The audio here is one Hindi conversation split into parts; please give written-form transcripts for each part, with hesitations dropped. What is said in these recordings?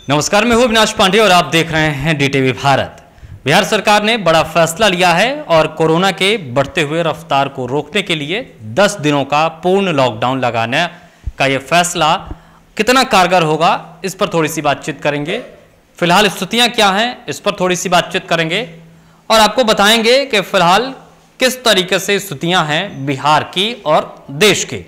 नमस्कार, मैं हूं अविनाश पांडे और आप देख रहे हैं डीटीवी भारत। बिहार सरकार ने बड़ा फैसला लिया है और कोरोना के बढ़ते हुए रफ्तार को रोकने के लिए 10 दिनों का पूर्ण लॉकडाउन लगाने का ये फैसला कितना कारगर होगा, इस पर थोड़ी सी बातचीत करेंगे। फिलहाल स्थितियां क्या हैं, इस पर थोड़ी सी बातचीत करेंगे और आपको बताएंगे कि फिलहाल किस तरीके से स्थितियां हैं बिहार की और देश की।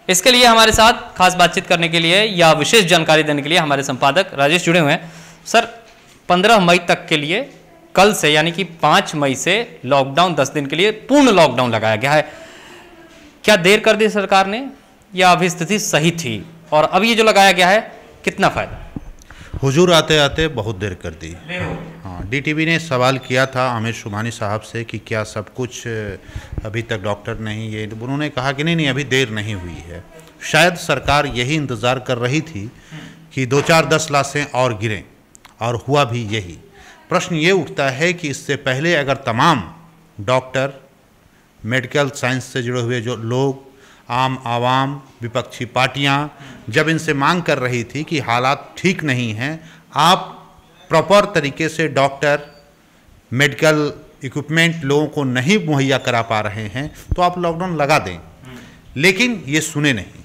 इसके लिए हमारे साथ खास बातचीत करने के लिए या विशेष जानकारी देने के लिए हमारे संपादक राजेश जुड़े हुए हैं। सर, 15 मई तक के लिए, कल से यानी कि 5 मई से लॉकडाउन 10 दिन के लिए पूर्ण लॉकडाउन लगाया गया है। क्या देर कर दी सरकार ने या अभी स्थिति सही थी, और अब ये जो लगाया गया है कितना फायदा? हुजूर आते आते बहुत देर कर दी। हाँ, डीटीवी ने सवाल किया था अमित शुभानी साहब से कि क्या सब कुछ अभी तक डॉक्टर नहीं, ये उन्होंने कहा कि नहीं अभी देर नहीं हुई है। शायद सरकार यही इंतज़ार कर रही थी कि 2-4-10 लाशें और गिरें, और हुआ भी यही। प्रश्न ये उठता है कि इससे पहले अगर तमाम डॉक्टर, मेडिकल साइंस से जुड़े हुए जो लोग, आम आवाम, विपक्षी पार्टियां जब इनसे मांग कर रही थी कि हालात ठीक नहीं हैं, आप प्रॉपर तरीके से डॉक्टर, मेडिकल इक्विपमेंट लोगों को नहीं मुहैया करा पा रहे हैं, तो आप लॉकडाउन लगा दें। लेकिन ये सुने नहीं,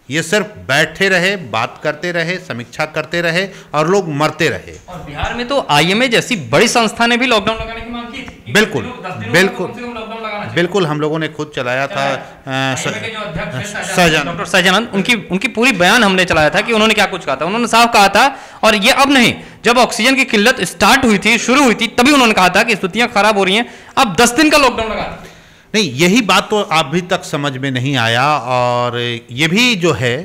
ये सिर्फ बैठे रहे, बात करते रहे, समीक्षा करते रहे और लोग मरते रहे। और बिहार में तो आईएमए जैसी बड़ी संस्था ने भी लॉकडाउन लगाने की मांग की थी। बिल्कुल बिल्कुल, हम लोगों ने खुद चलाया था। डॉक्टर सहजानंद, उनकी पूरी बयान हमने चलाया था कि उन्होंने क्या कुछ कहा था। उन्होंने साफ कहा था, और ये अब नहीं, जब ऑक्सीजन की किल्लत स्टार्ट हुई थी, शुरू हुई थी, तभी उन्होंने कहा था कि स्थितियां खराब हो रही हैं, अब 10 दिन का लॉकडाउन लगा। नहीं, यही बात तो अभी तक समझ में नहीं आया। और ये भी जो है,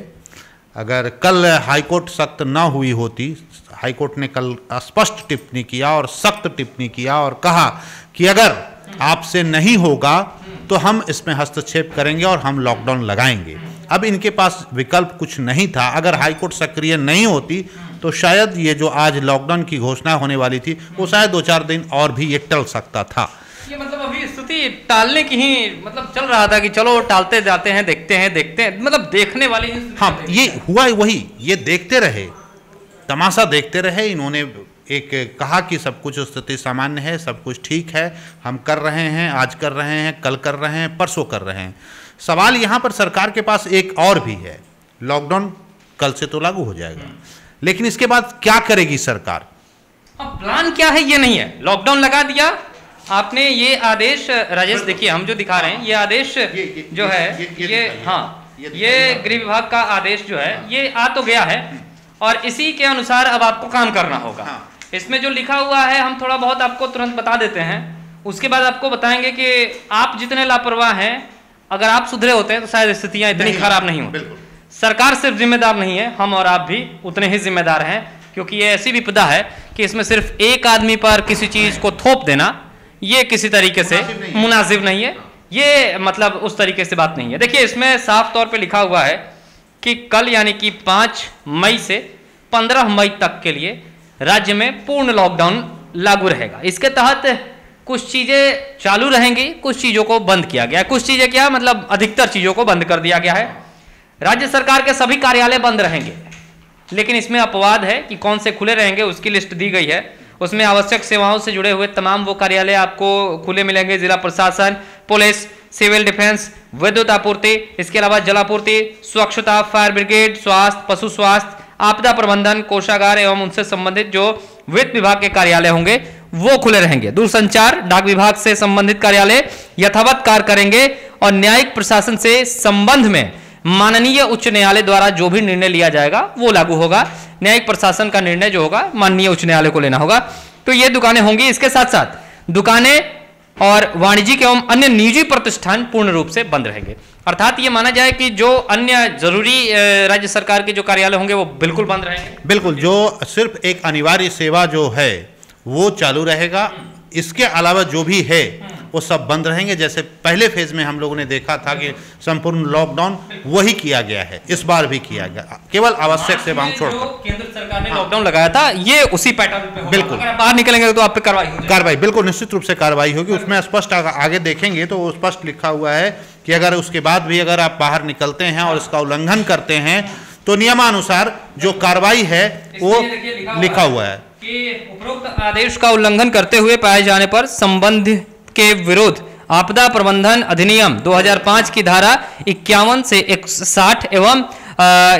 अगर कल हाईकोर्ट सख्त ना हुई होती, हाईकोर्ट ने कल स्पष्ट टिप्पणी किया और सख्त टिप्पणी किया और कहा कि अगर आपसे नहीं होगा तो हम इसमें हस्तक्षेप करेंगे और हम लॉकडाउन लगाएंगे। अब इनके पास विकल्प कुछ नहीं था। अगर हाईकोर्ट सक्रिय नहीं होती तो शायद ये जो आज लॉकडाउन की घोषणा होने वाली थी, वो शायद 2-4 दिन और भी ये टल सकता था। ये मतलब अभी स्थिति टालने की ही मतलब चल रहा था कि चलो टालते जाते हैं, देखते हैं, मतलब देखने वाली। हाँ, ये हुआ वही, ये देखते रहे, तमाशा देखते रहे। इन्होंने एक कहा कि सब कुछ स्थिति सामान्य है, सब कुछ ठीक है, हम कर रहे हैं, आज कर रहे हैं, कल कर रहे हैं, परसों कर रहे हैं। सवाल यहाँ पर सरकार के पास एक और भी है। लॉकडाउन कल से तो लागू हो जाएगा, लेकिन इसके बाद क्या करेगी सरकार? अब प्लान क्या है ये नहीं है। लॉकडाउन लगा दिया आपने, ये आदेश राजेश देखिए हम जो दिखा रहे हैं, ये आदेश जो है ये गृह विभाग का आदेश जो है ये आ तो गया है, और इसी के अनुसार अब आपको काम करना होगा। इसमें जो लिखा हुआ है हम थोड़ा बहुत आपको तुरंत बता देते हैं, उसके बाद आपको बताएंगे कि आप जितने लापरवाह हैं, अगर आप सुधरे होते हैं तो शायद स्थितियां इतनी खराब नहीं होती। सरकार सिर्फ जिम्मेदार नहीं है, हम और आप भी उतने ही जिम्मेदार हैं, क्योंकि ये ऐसी विपदा है कि इसमें सिर्फ एक आदमी पर किसी चीज को थोप देना ये किसी तरीके से मुनासिब नहीं है। ये मतलब उस तरीके से बात नहीं है। देखिए, इसमें साफ तौर पे लिखा हुआ है कि कल यानी कि 5 मई से 15 मई तक के लिए राज्य में पूर्ण लॉकडाउन लागू रहेगा। इसके तहत कुछ चीजें चालू रहेंगी, कुछ चीजों को बंद किया गया है। कुछ चीजें क्या मतलब, अधिकतर चीजों को बंद कर दिया गया है। राज्य सरकार के सभी कार्यालय बंद रहेंगे, लेकिन इसमें अपवाद है कि कौन से खुले रहेंगे, उसकी लिस्ट दी गई है। उसमें आवश्यक सेवाओं से जुड़े हुए तमाम वो कार्यालय आपको खुले मिलेंगे। जिला प्रशासन, पुलिस, सिविल डिफेंस, विद्युत आपूर्ति, इसके अलावा जलापूर्ति, स्वच्छता, फायर ब्रिगेड, स्वास्थ्य, पशु स्वास्थ्य, आपदा प्रबंधन, कोषागार एवं उनसे संबंधित जो वित्त विभाग के कार्यालय होंगे वो खुले रहेंगे। दूरसंचार, डाक विभाग से संबंधित कार्यालय यथावत कार्य करेंगे, और न्यायिक प्रशासन से संबंध में माननीय उच्च न्यायालय द्वारा जो भी निर्णय लिया जाएगा वो लागू होगा। न्यायिक प्रशासन का निर्णय जो होगा माननीय उच्च न्यायालय को लेना होगा। तो ये दुकानें होंगी। इसके साथ साथ दुकानें और वाणिज्यिक एवं अन्य निजी प्रतिष्ठान पूर्ण रूप से बंद रहेंगे। अर्थात ये माना जाए कि जो अन्य जरूरी राज्य सरकार के जो कार्यालय होंगे वो बिल्कुल बंद रहेंगे। बिल्कुल, जो सिर्फ एक अनिवार्य सेवा जो है वो चालू रहेगा। इसके अलावा जो भी है वो सब बंद रहेंगे। जैसे पहले फेज में हम लोगों ने देखा था कि संपूर्ण लॉकडाउन वही किया गया है, इस बार भी किया गया, केवल आवश्यक सेवाओं छोड़कर। केंद्र सरकार ने लॉकडाउन लगाया था, ये उसी पैटर्न पे होगा। बिल्कुल, अगर बाहर निकलेंगे तो आप पे कार्रवाई बिल्कुल निश्चित रूप से कार्रवाई होगी। उसमें स्पष्ट आगे देखेंगे तो स्पष्ट लिखा हुआ है कि अगर उसके बाद भी अगर आप बाहर निकलते हैं और इसका उल्लंघन करते हैं तो नियमानुसार जो कार्रवाई है वो लिखा हुआ है कि उपरोक्त आदेश का उल्लंघन करते हुए पाए जाने पर संबंध के विरुद्ध आपदा प्रबंधन अधिनियम 2005 की धारा 51 से 160 एवं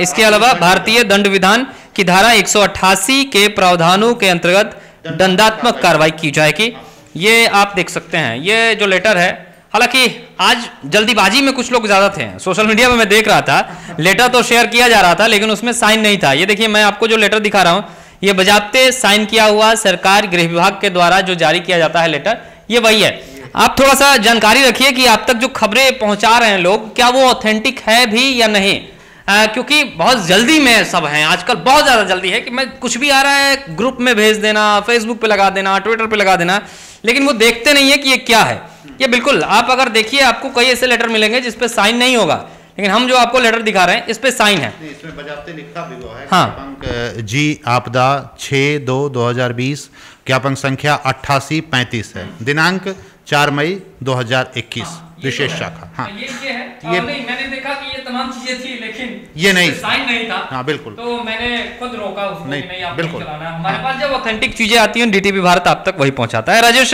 इसके अलावा भारतीय दंड विधान की धारा 188 के प्रावधानों के अंतर्गत दंडात्मक कार्रवाई की जाएगी। ये आप देख सकते हैं, ये जो लेटर है, हालांकि आज जल्दीबाजी में कुछ लोग ज्यादा थे, सोशल मीडिया में मैं देख रहा था, लेटर तो शेयर किया जा रहा था लेकिन उसमें साइन नहीं था। ये देखिए, मैं आपको जो लेटर दिखा रहा हूं, ये बजाते साइन किया हुआ सरकार गृह विभाग के द्वारा जो जारी किया जाता है लेटर, ये वही है। आप थोड़ा सा जानकारी रखिए कि आप तक जो खबरें पहुंचा रहे हैं लोग, क्या वो ऑथेंटिक है भी या नहीं, क्योंकि बहुत जल्दी में सब हैं, आजकल बहुत ज्यादा जल्दी है कि मैं कुछ भी आ रहा है ग्रुप में भेज देना, फेसबुक पे लगा देना, ट्विटर पे लगा देना, लेकिन वो देखते नहीं है कि ये क्या है। ये बिल्कुल आप अगर देखिए, आपको कई ऐसे लेटर मिलेंगे जिसपे साइन नहीं होगा, लेकिन हम जो आपको लेटर दिखा रहे हैं इस पे साइन है। इसमें बजाते लिखा भी हुआ है। हाँ, जी आपदा 6/2/2020, ज्ञापन संख्या 8835 है, दिनांक 4 मई 2021, विशेष शाखा। हाँ, ये है। ये नहीं, मैंने देखा कि ये तमाम चीजें थी लेकिन ये नहीं, साइन नहीं था। हाँ बिल्कुल, तो मैंने खुद रोका उसको, नहीं आप बिल्कुल चलाना। हमारे पास जब ऑथेंटिक चीजें आती हैं डीटीवी भारत आप तक वही पहुंचाता है। राजेश,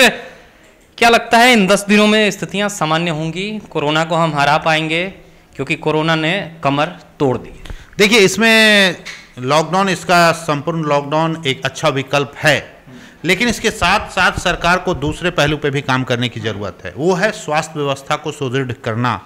क्या लगता है इन 10 दिनों में स्थितियां सामान्य होंगी, कोरोना को हम हरा पाएंगे, क्योंकि कोरोना ने कमर तोड़ दी? देखिए, इसमें लॉकडाउन, इसका संपूर्ण लॉकडाउन एक अच्छा विकल्प है, लेकिन इसके साथ साथ सरकार को दूसरे पहलू पे भी काम करने की जरूरत है, वो है स्वास्थ्य व्यवस्था को सुदृढ़ करना।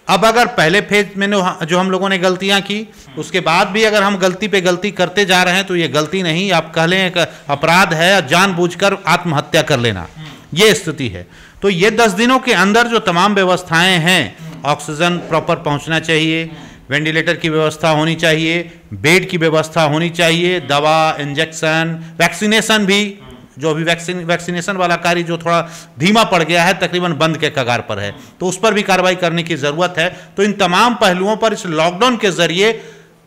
अब अगर पहले फेज में जो हम लोगों ने गलतियां की, उसके बाद भी अगर हम गलती पे गलती करते जा रहे हैं तो ये गलती नहीं, आप कह लें एक अपराध है, जानबूझकर आत्महत्या कर लेना, ये स्थिति है। तो ये 10 दिनों के अंदर जो तमाम व्यवस्थाएं हैं, ऑक्सीजन प्रॉपर पहुंचना चाहिए, वेंटिलेटर की व्यवस्था होनी चाहिए, बेड की व्यवस्था होनी चाहिए, दवा, इंजेक्शन, वैक्सीनेशन भी, जो अभी वैक्सीनेशन वाला कार्य जो थोड़ा धीमा पड़ गया है, तकरीबन बंद के कगार पर है, तो उस पर भी कार्रवाई करने की जरूरत है। तो इन तमाम पहलुओं पर इस लॉकडाउन के जरिए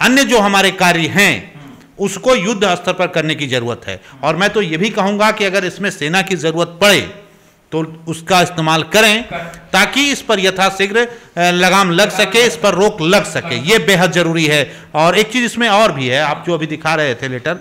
अन्य जो हमारे कार्य हैं उसको युद्ध स्तर पर करने की जरूरत है। और मैं तो ये भी कहूंगा कि अगर इसमें सेना की जरूरत पड़े तो उसका इस्तेमाल करें, ताकि इस पर यथाशीघ्र लगाम लग सके, इस पर रोक लग सके, ये बेहद जरूरी है। और एक चीज इसमें और भी है, आप जो अभी दिखा रहे थे लेटर,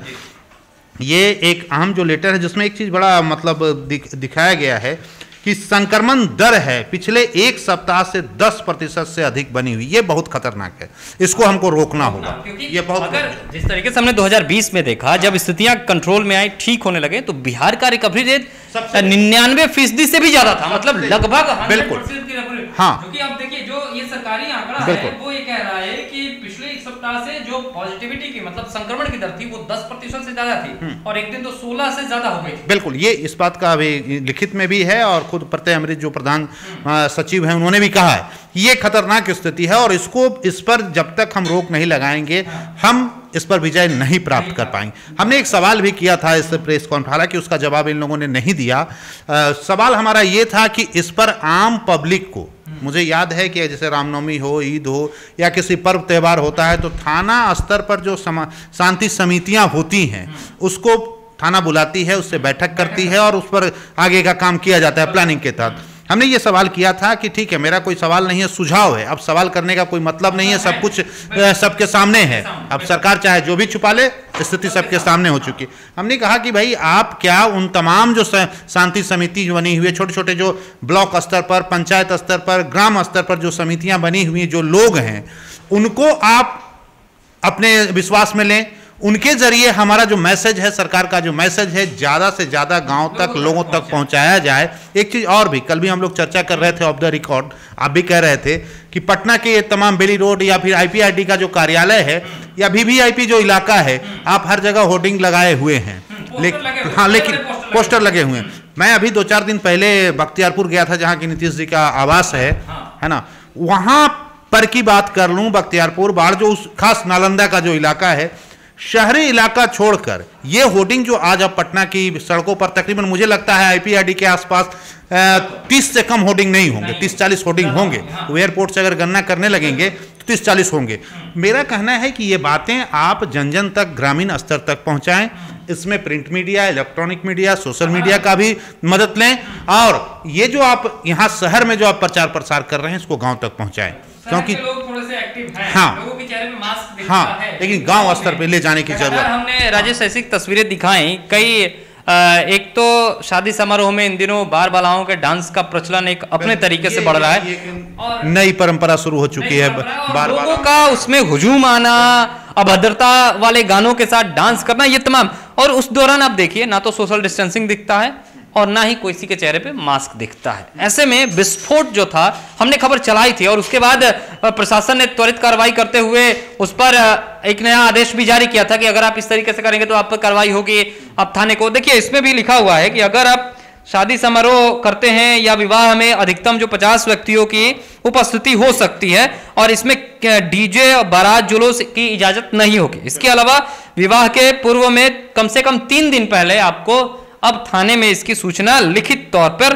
ये एक अहम जो लेटर है जिसमें एक चीज बड़ा मतलब दिखाया गया है कि संक्रमण दर है पिछले 1 सप्ताह से 10% से अधिक बनी हुई, ये बहुत खतरनाक है, इसको हमको रोकना होगा। ये बहुत, अगर जिस तरीके से हमने 2020 में देखा, जब स्थितियां कंट्रोल में आई, ठीक होने लगे, तो बिहार का रिकवरी रेट 99% से भी ज्यादा था, मतलब लगभग 100% की रिकवरी। हाँ, क्योंकि आप देखिए जो ये सरकारी आंकड़ा है वो ये कह रहा है कि पिछले 1 सप्ताह से जो पॉजिटिविटी की मतलब संक्रमण की दर थी वो 10% से ज्यादा थी, और एक दिन तो 16 से ज्यादा हो गई थी। बिल्कुल, ये इस बात का अभी लिखित में भी है, और खुद प्रत्यय अमृत जो प्रधान सचिव हैं उन्होंने भी कहा है ये खतरनाक स्थिति है, और इस पर जब तक हम रोक नहीं लगाएंगे हम इस पर विजय नहीं प्राप्त कर पाएंगे। हमने एक सवाल भी किया था इस प्रेस कॉन्फ्रेंस, हालांकि उसका जवाब इन लोगों ने नहीं दिया। सवाल हमारा ये था कि इस पर आम पब्लिक को, मुझे याद है कि जैसे रामनवमी हो, ईद हो, या किसी पर्व त्यौहार होता है तो थाना स्तर पर जो शांति समितियां होती हैं उसको थाना बुलाती है, उससे बैठक करती है और उस पर आगे का काम किया जाता है प्लानिंग के तहत। हमने ये सवाल किया था कि ठीक है, मेरा कोई सवाल नहीं है, सुझाव है, अब सवाल करने का कोई मतलब नहीं है, सब कुछ सबके सामने है, अब सरकार चाहे जो भी छुपा ले, स्थिति सबके सामने हो चुकी। हमने कहा कि भाई आप क्या उन तमाम जो शांति समिति बनी हुई है, छोटे छोटे जो ब्लॉक स्तर पर, पंचायत स्तर पर, ग्राम स्तर पर जो समितियां बनी हुई हैं, जो लोग हैं, उनको आप अपने विश्वास में लें, उनके जरिए हमारा जो मैसेज है, सरकार का जो मैसेज है, ज्यादा से ज्यादा गांव तक, लोगों तक पहुंचाया जाए। एक चीज और भी, कल भी हम लोग चर्चा कर रहे थे ऑफ द रिकॉर्ड, आप भी कह रहे थे कि पटना के ये तमाम बेली रोड या फिर IPRD का जो कार्यालय है या VVIP जो इलाका है, आप हर जगह होर्डिंग लगाए हुए हैं, लेकिन पोस्टर लगे हुए हैं। मैं अभी 2-4 दिन पहले बख्तियारपुर गया था, जहाँ की नीतीश जी का आवास है ना, वहां पर की बात कर लूं, बख्तियारपुर बाढ़ जो उस खास नालंदा का जो इलाका है, शहरी इलाका छोड़कर ये होर्डिंग जो आज अब पटना की सड़कों पर तकरीबन मुझे लगता है IPRD के आसपास 30 से कम होर्डिंग नहीं होंगे, 30-40 होर्डिंग होंगे। तो एयरपोर्ट से अगर गणना करने लगेंगे तो 30-40 होंगे। मेरा कहना है कि ये बातें आप जन जन तक, ग्रामीण स्तर तक पहुंचाएं। इसमें print media, electronic media, social media का भी मदद लें, और ये जो आप यहाँ शहर में जो आप प्रचार प्रसार कर रहे हैं इसको गाँव तक पहुँचाएं। क्योंकि लोग थोड़े से एक्टिव हैं, हाँ, लोगों के चेहरे पे मास्क दिखता हाँ है, लेकिन गांव स्तर पे ले जाने की जरूरत। हमने राजेश ऐसी तस्वीरें दिखाई कई, एक तो शादी समारोह में इन दिनों बार बालाओं के डांस का प्रचलन एक अपने तरीके से बढ़ रहा है और नई परंपरा शुरू हो चुकी है, बार लोगों का उसमें हुजूम आना, अभद्रता वाले गानों के साथ डांस करना, ये तमाम। और उस दौरान आप देखिए ना तो सोशल डिस्टेंसिंग दिखता है और ना ही किसी के चेहरे पे मास्क दिखता है। ऐसे में विस्फोट जो था, हमने खबर चलाई थी और उसके बाद प्रशासन ने त्वरित कार्रवाई करते हुए उस पर एक नया आदेश भी जारी किया था कि अगर आप इस तरीके से करेंगे तो आप पर कार्रवाई होगी। आप थाने को देखिए, इसमें भी लिखा हुआ है कि अगर आप शादी समारोह करते हैं या विवाह में अधिकतम जो 50 व्यक्तियों की उपस्थिति हो सकती है और इसमें डीजे और बारात जुलूस की इजाजत नहीं होगी। इसके अलावा विवाह के पूर्व में कम से कम 3 दिन पहले आपको अब थाने में इसकी सूचना लिखित तौर पर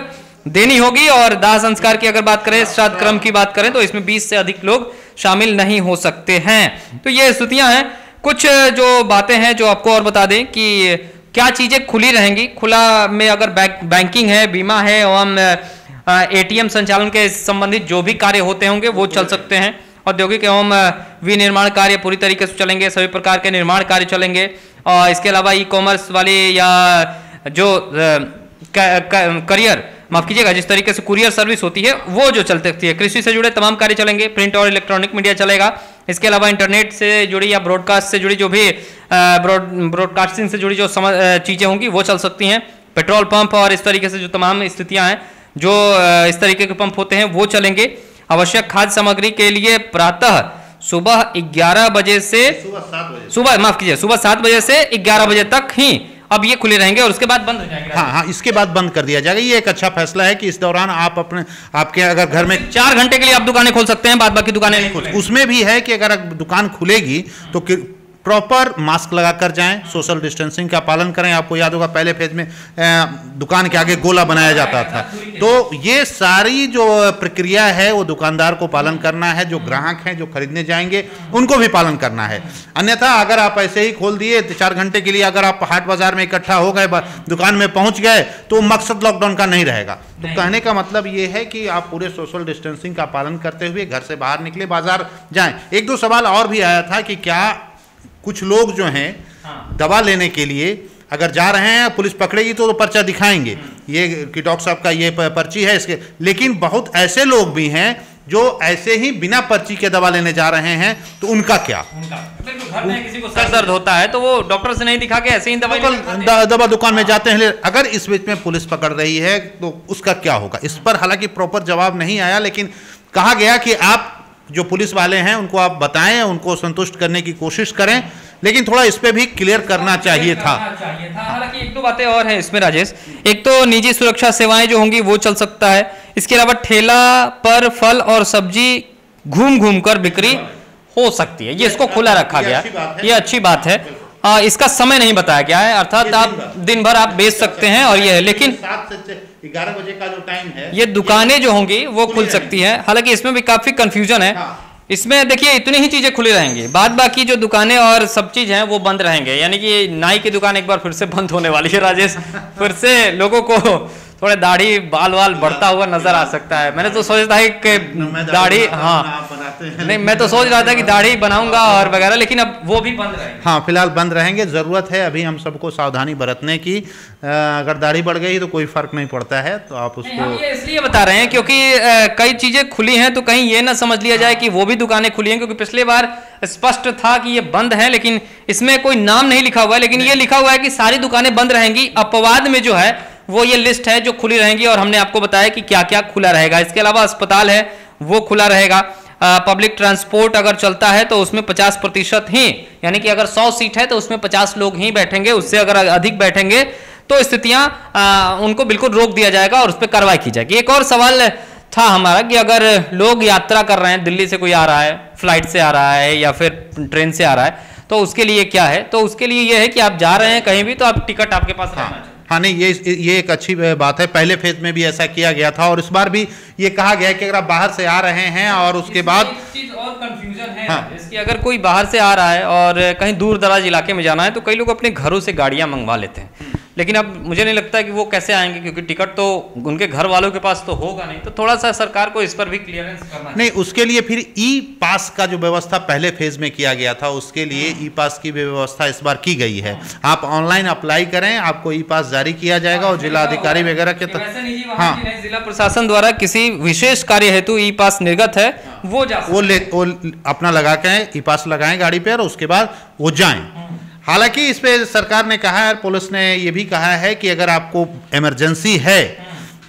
देनी होगी। और दाह संस्कार की अगर बात करें, श्राद्ध क्रम की बात करें तो इसमें 20 से अधिक लोग शामिल नहीं हो सकते हैं। तो ये स्थितियां हैं। कुछ जो बातें हैं जो आपको और बता दें कि क्या चीजें खुली रहेंगी। खुला में अगर बैंकिंग है, बीमा है एवं एटीएम संचालन के संबंधित जो भी कार्य होते होंगे वो चल सकते हैं। औद्योगिक एवं विनिर्माण कार्य पूरी तरीके से चलेंगे, सभी प्रकार के निर्माण कार्य चलेंगे। और इसके अलावा ई कॉमर्स वाले या जो करियर, माफ कीजिएगा, जिस तरीके से कुरियर सर्विस होती है वो जो चल सकती है। कृषि से जुड़े तमाम कार्य चलेंगे, प्रिंट और इलेक्ट्रॉनिक मीडिया चलेगा। इसके अलावा इंटरनेट से जुड़ी या ब्रॉडकास्ट से जुड़ी जो भी ब्रॉडकास्टिंग से जुड़ी जो चीज़ें होंगी वो चल सकती हैं। पेट्रोल पंप और इस तरीके से जो तमाम स्थितियां हैं, जो इस तरीके के पंप होते हैं वो चलेंगे। आवश्यक खाद्य सामग्री के लिए प्रातः सुबह 11 बजे से सुबह 7 बजे से 11 बजे तक ही अब ये खुले रहेंगे और उसके बाद बंद हो जाएंगे। हाँ, इसके बाद बंद कर दिया जाएगा। ये एक अच्छा फैसला है कि इस दौरान आप आपके अगर घर में 4 घंटे के लिए आप दुकानें खोल सकते हैं, बाद बाकी दुकानें नहीं खोलेंगे। उसमें भी है कि अगर दुकान खुलेगी तो प्रॉपर मास्क लगाकर जाएं, सोशल डिस्टेंसिंग का पालन करें। आपको याद होगा पहले फेज में दुकान के आगे गोला बनाया जाता था। तो ये सारी जो प्रक्रिया है वो दुकानदार को पालन करना है, जो ग्राहक हैं जो खरीदने जाएंगे उनको भी पालन करना है। अन्यथा अगर आप ऐसे ही खोल दिए 4 घंटे के लिए, अगर आप हाट बाजार में इकट्ठा हो गए, दुकान में पहुंच गए, तो मकसद लॉकडाउन का नहीं रहेगा। तो कहने का मतलब ये है कि आप पूरे सोशल डिस्टेंसिंग का पालन करते हुए घर से बाहर निकले, बाजार जाएं। 1-2 सवाल और भी आया था कि क्या कुछ लोग जो हैं दवा लेने के लिए अगर जा रहे हैं, पुलिस पकड़ेगी तो पर्चा दिखाएंगे ये कि डॉक्टर साहब का ये पर्ची है इसके, लेकिन बहुत ऐसे लोग भी हैं जो ऐसे ही बिना पर्ची के दवा लेने जा रहे हैं, तो उनका क्या? घर में किसी को सर दर्द होता है तो वो डॉक्टर से नहीं दिखा के ऐसे ही दवा दुकान में जाते हैं। अगर इस बीच में पुलिस पकड़ रही है तो उसका क्या होगा? इस पर हालांकि प्रॉपर जवाब नहीं आया, लेकिन कहा गया कि आप जो पुलिस वाले हैं उनको आप बताएं, उनको संतुष्ट करने की कोशिश करें, लेकिन थोड़ा इस पे भी क्लियर करना चाहिए था। हालांकि 1-2 बातें और हैं इसमें राजेश। एक तो निजी सुरक्षा सेवाएं जो होंगी वो चल सकता है। इसके अलावा ठेला पर फल और सब्जी घूम घूम कर बिक्री हो सकती है, ये इसको खुला रखा गया, ये अच्छी बात है। इसका समय नहीं बताया गया है, अर्थात आप दिन भर आप बेच सकते हैं और ये है, लेकिन 7 से 11 बजे का जो टाइम है ये दुकानें जो होंगी वो खुल सकती हैं। हालांकि इसमें भी काफी कंफ्यूजन है। इसमें देखिए इतनी ही चीजें खुली रहेंगी, बाद बाकी जो दुकानें और सब चीज हैं वो बंद रहेंगे। यानी कि नाई की दुकान एक बार फिर से बंद होने वाली है राजेश। फिर से लोगों को थोड़े दाढ़ी बाल वाल बढ़ता हुआ नजर आ सकता है। मैंने तो सोचा था कि दाढ़ी, हाँ नहीं, मैं तो सोच रहा था कि दाढ़ी बनाऊंगा और वगैरह, लेकिन अब वो भी बंद रहेंगे। हाँ, फिलहाल बंद रहेंगे। जरूरत है अभी हम सबको सावधानी बरतने की। अगर दाढ़ी बढ़ गई तो कोई फर्क नहीं पड़ता है, तो आप उसको हम ये इसलिए बता रहे हैं क्योंकि कई चीजें खुली हैं, तो कहीं ये ना समझ लिया जाए कि वो भी दुकानें खुली हैं, क्योंकि पिछली बार स्पष्ट था कि ये बंद है, लेकिन इसमें कोई नाम नहीं लिखा हुआ है, लेकिन ये लिखा हुआ है कि सारी दुकानें बंद रहेंगी। अपवाद में जो है वो ये लिस्ट है जो खुली रहेंगी, और हमने आपको बताया कि क्या क्या खुला रहेगा। इसके अलावा अस्पताल है वो खुला रहेगा। पब्लिक ट्रांसपोर्ट अगर चलता है तो उसमें 50% ही, यानी कि अगर 100 सीट है तो उसमें 50 लोग ही बैठेंगे, उससे अगर अधिक बैठेंगे तो स्थितियां उनको बिल्कुल रोक दिया जाएगा और उस पर कार्रवाई की जाएगी। एक और सवाल था हमारा कि अगर लोग यात्रा कर रहे हैं, दिल्ली से कोई आ रहा है, फ्लाइट से आ रहा है या फिर ट्रेन से आ रहा है, तो उसके लिए क्या है? तो उसके लिए ये है कि आप जा रहे हैं कहीं भी तो आप टिकट आपके पास रहना चाहिए। हाँ, नहीं, ये एक अच्छी बात है। पहले फेज में भी ऐसा किया गया था और इस बार भी ये कहा गया है कि अगर आप बाहर से आ रहे हैं और उसके बाद चीज और कंफ्यूजन है, हाँ, इसकी अगर कोई बाहर से आ रहा है और कहीं दूर दराज इलाके में जाना है तो कई लोग अपने घरों से गाड़ियां मंगवा लेते हैं। लेकिन अब मुझे नहीं लगता कि वो कैसे आएंगे, क्योंकि टिकट तो उनके घर वालों के पास तो होगा नहीं। तो थोड़ा सा सरकार को इस पर भी क्लियरेंस करना नहीं, उसके लिए फिर ई पास का जो व्यवस्था पहले फेज में किया गया था, उसके लिए ई पास की व्यवस्था इस बार की गई है। आप ऑनलाइन अप्लाई करें, आपको ई पास जारी किया जाएगा और जिला अधिकारी वगैरह के हाँ, जिला प्रशासन द्वारा किसी विशेष कार्य हेतु ई पास निर्गत है, वो अपना लगा के ई पास लगाएं गाड़ी पे और उसके बाद वो जाएं। हालांकि इस पे सरकार ने कहा है, पुलिस ने ये भी कहा है कि अगर आपको इमरजेंसी है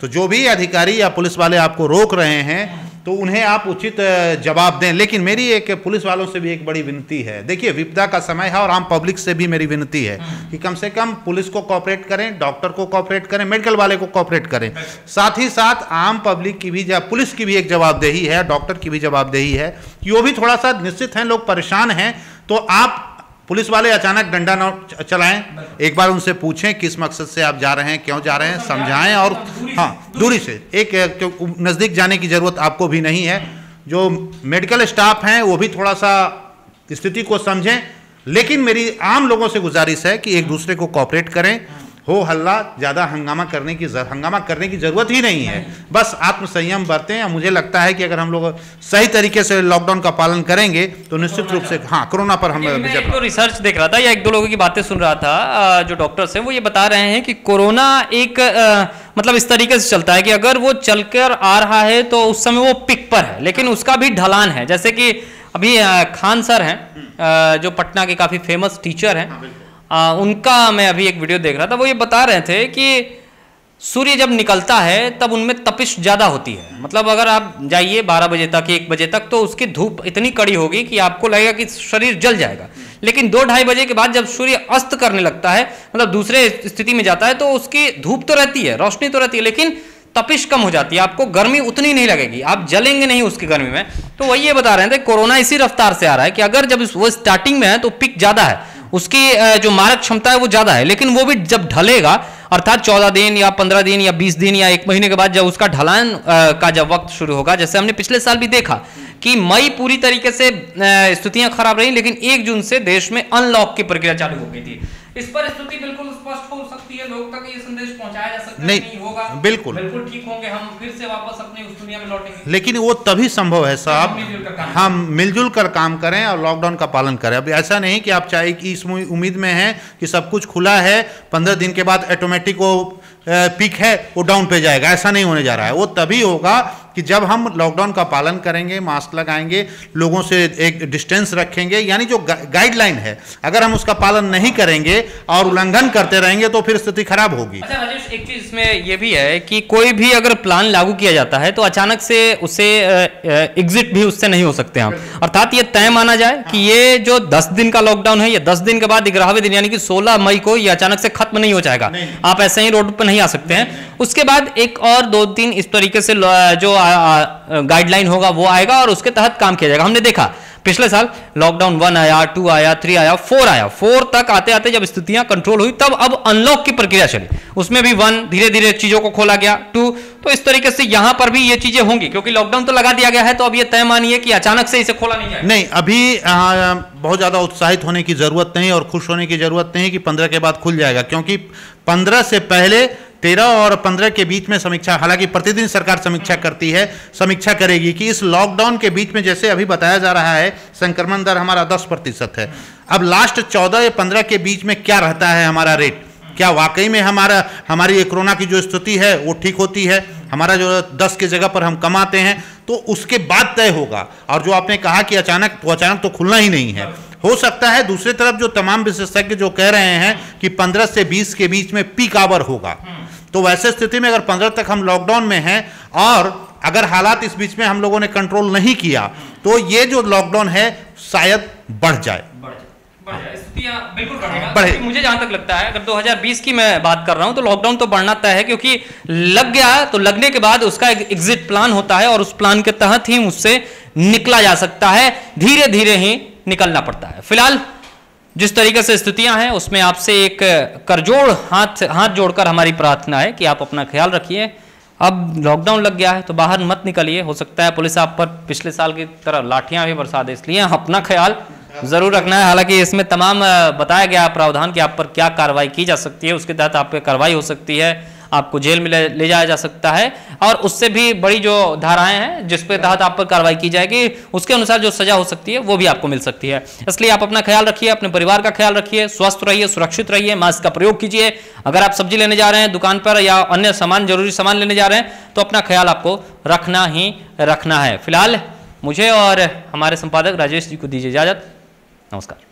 तो जो भी अधिकारी या पुलिस वाले आपको रोक रहे हैं तो उन्हें आप उचित जवाब दें। लेकिन मेरी एक पुलिस वालों से भी एक बड़ी विनती है, देखिए विपदा का समय है और आम पब्लिक से भी मेरी विनती है कि कम से कम पुलिस को कोऑपरेट करें, डॉक्टर को कोऑपरेट करें, मेडिकल वाले को कोऑपरेट करें। साथ ही साथ आम पब्लिक की भी, पुलिस की भी एक जवाबदेही है, डॉक्टर की भी जवाबदेही है कि वो भी थोड़ा सा, निश्चित हैं लोग परेशान हैं, तो आप पुलिस वाले अचानक डंडा न चलाएं, एक बार उनसे पूछें किस मकसद से आप जा रहे हैं, क्यों जा रहे हैं, समझाएं और हाँ दूरी से, एक नज़दीक जाने की ज़रूरत आपको भी नहीं है। जो मेडिकल स्टाफ हैं वो भी थोड़ा सा स्थिति को समझें, लेकिन मेरी आम लोगों से गुजारिश है कि एक दूसरे को कोऑपरेट करें। हो हल्ला, ज़्यादा हंगामा करने की ज़रूरत ही नहीं है, बस आत्मसंयम बरतें। मुझे लगता है कि अगर हम लोग सही तरीके से लॉकडाउन का पालन करेंगे तो निश्चित रूप से हाँ, कोरोना पर हम एक तो रिसर्च देख रहा था या एक दो लोगों की बातें सुन रहा था, जो डॉक्टर्स हैं वो ये बता रहे हैं कि कोरोना एक मतलब इस तरीके से चलता है कि अगर वो चलकर आ रहा है तो उस समय वो पिक पर है, लेकिन उसका भी ढलान है। जैसे कि अभी खान सर हैं जो पटना के काफ़ी फेमस टीचर हैं, उनका मैं अभी एक वीडियो देख रहा था, वो ये बता रहे थे कि सूर्य जब निकलता है तब उनमें तपिश ज़्यादा होती है। मतलब अगर आप जाइए 12 बजे तक, 1 बजे तक, तो उसकी धूप इतनी कड़ी होगी कि आपको लगेगा कि शरीर जल जाएगा। लेकिन 2-2:30 बजे के बाद जब सूर्य अस्त करने लगता है, मतलब दूसरे स्थिति में जाता है, तो उसकी धूप तो रहती है, रोशनी तो रहती है, लेकिन तपिश कम हो जाती है, आपको गर्मी उतनी नहीं लगेगी, आप जलेंगे नहीं उसकी गर्मी में। तो वही ये बता रहे थे कोरोना इसी रफ्तार से आ रहा है कि अगर जब वो स्टार्टिंग में है तो पिक ज़्यादा है, उसकी जो मारक क्षमता है वो ज़्यादा है, लेकिन वो भी जब ढलेगा, अर्थात 14 दिन या 15 दिन या 20 दिन या 1 महीने के बाद जब उसका ढलान का जब वक्त शुरू होगा, जैसे हमने पिछले साल भी देखा कि मई पूरी तरीके से स्थितियां खराब रही, लेकिन 1 जून से देश में अनलॉक की प्रक्रिया चालू हो गई थी। इस पर स्थिति बिल्कुल स्पष्ट हो सकती है, लोग तक ये संदेश पहुंचाया जा सकता है, नहीं होगा, बिल्कुल ठीक होंगे, हम फिर से वापस अपनी उस दुनिया में लौटेंगे। लेकिन वो तभी संभव है साहब, हम मिलजुल कर काम करें और लॉकडाउन का पालन करें। अब ऐसा नहीं कि आप चाहे कि इस उम्मीद में हैं कि सब कुछ खुला है, 15 दिन के बाद ऑटोमेटिक वो पीक है वो डाउन पे जाएगा, ऐसा नहीं होने जा रहा है। वो तभी होगा कि जब हम लॉकडाउन का पालन करेंगे, मास्क लगाएंगे, लोगों से एक डिस्टेंस रखेंगे, यानी जो गाइडलाइन है अगर हम उसका पालन नहीं करेंगे और उल्लंघन करते रहेंगे तो फिर स्थिति खराब होगी। अच्छा राजेश, एक चीज इसमें यह भी है कि कोई भी अगर प्लान लागू किया जाता है तो अचानक से उसे एग्जिट भी उससे नहीं हो सकते हम, अर्थात ये तय माना जाए कि ये जो 10 दिन का लॉकडाउन है, ये 10 दिन के बाद 11वें दिन यानी कि 16 मई को ये अचानक से खत्म नहीं हो जाएगा, आप ऐसे ही रोड पर नहीं आ सकते हैं। उसके बाद एक और 2-3 इस तरीके से जो गाइडलाइन होगा वो आएगा और उसके तहत काम किया जाएगा। हमने देखा पिछले साल लॉकडाउन 1 आया, 2 आया, 3 आया, 4 आया, 4 तक आते आते जब स्थितियां कंट्रोल हुई तब अब अनलॉक की प्रक्रिया चली, उसमें भी 1 धीरे धीरे चीजों को खोला गया, 2, तो इस तरीके से यहां पर भी ये चीजें होंगी, क्योंकि लॉकडाउन तो लगा दिया गया है, तो अब ये तय मानिए कि अचानक से इसे खोला नहीं जाएगा। नहीं, अभी बहुत ज्यादा उत्साहित होने की जरूरत नहीं और खुश होने की जरूरत नहीं कि 15 के बाद खुल जाएगा, क्योंकि 15 से पहले 13 और 15 के बीच में समीक्षा, हालांकि प्रतिदिन सरकार समीक्षा करती है, समीक्षा करेगी कि इस लॉकडाउन के बीच में, जैसे अभी बताया जा रहा है संक्रमण दर हमारा 10% है, अब लास्ट 14 या 15 के बीच में क्या रहता है हमारा रेट, क्या वाकई में हमारी कोरोना की जो स्थिति है वो ठीक होती है, हमारा जो 10 की जगह पर हम कमाते हैं, तो उसके बाद तय होगा। और जो आपने कहा कि अचानक तो खुलना ही नहीं है, हो सकता है दूसरी तरफ जो तमाम विशेषज्ञ जो कह रहे हैं कि 15 से 20 के बीच में पीक आवर होगा, तो वैसे स्थिति में अगर 15 तक हम लॉकडाउन में हैं और अगर हालात इस बीच में हम लोगों ने कंट्रोल नहीं किया तो ये जो लॉकडाउन है शायद बढ़ जाए। बिल्कुल बढ़ेगा। मुझे जहां तक लगता है, अगर 2020 की मैं बात कर रहा हूं तो लॉकडाउन तो बढ़ना तय है, क्योंकि लग गया तो लगने के बाद उसका एक एग्जिट प्लान होता है और उस प्लान के तहत ही उससे निकला जा सकता है, धीरे धीरे ही निकलना पड़ता है। फिलहाल जिस तरीके से स्थितियां हैं उसमें आपसे एक करजोड़ हाथ जोड़कर हमारी प्रार्थना है कि आप अपना ख्याल रखिए। अब लॉकडाउन लग गया है तो बाहर मत निकलिए, हो सकता है पुलिस आप पर पिछले साल की तरह लाठियां भी बरसा दे, इसलिए अपना ख्याल जरूर रखना है। हालांकि इसमें तमाम बताया गया प्रावधान कि आप पर क्या कार्रवाई की जा सकती है, उसके तहत आप पे कार्रवाई हो सकती है, आपको जेल में ले जाया जा सकता है, और उससे भी बड़ी जो धाराएं हैं जिसपे तहत आप पर कार्रवाई की जाएगी उसके अनुसार जो सजा हो सकती है वो भी आपको मिल सकती है। इसलिए आप अपना ख्याल रखिए, अपने परिवार का ख्याल रखिए, स्वस्थ रहिए, सुरक्षित रहिए, मास्क का प्रयोग कीजिए। अगर आप सब्जी लेने जा रहे हैं दुकान पर या अन्य सामान, जरूरी सामान लेने जा रहे हैं, तो अपना ख्याल आपको रखना ही रखना है। फिलहाल मुझे और हमारे संपादक राजेश जी को दीजिए इजाजत। नमस्कार।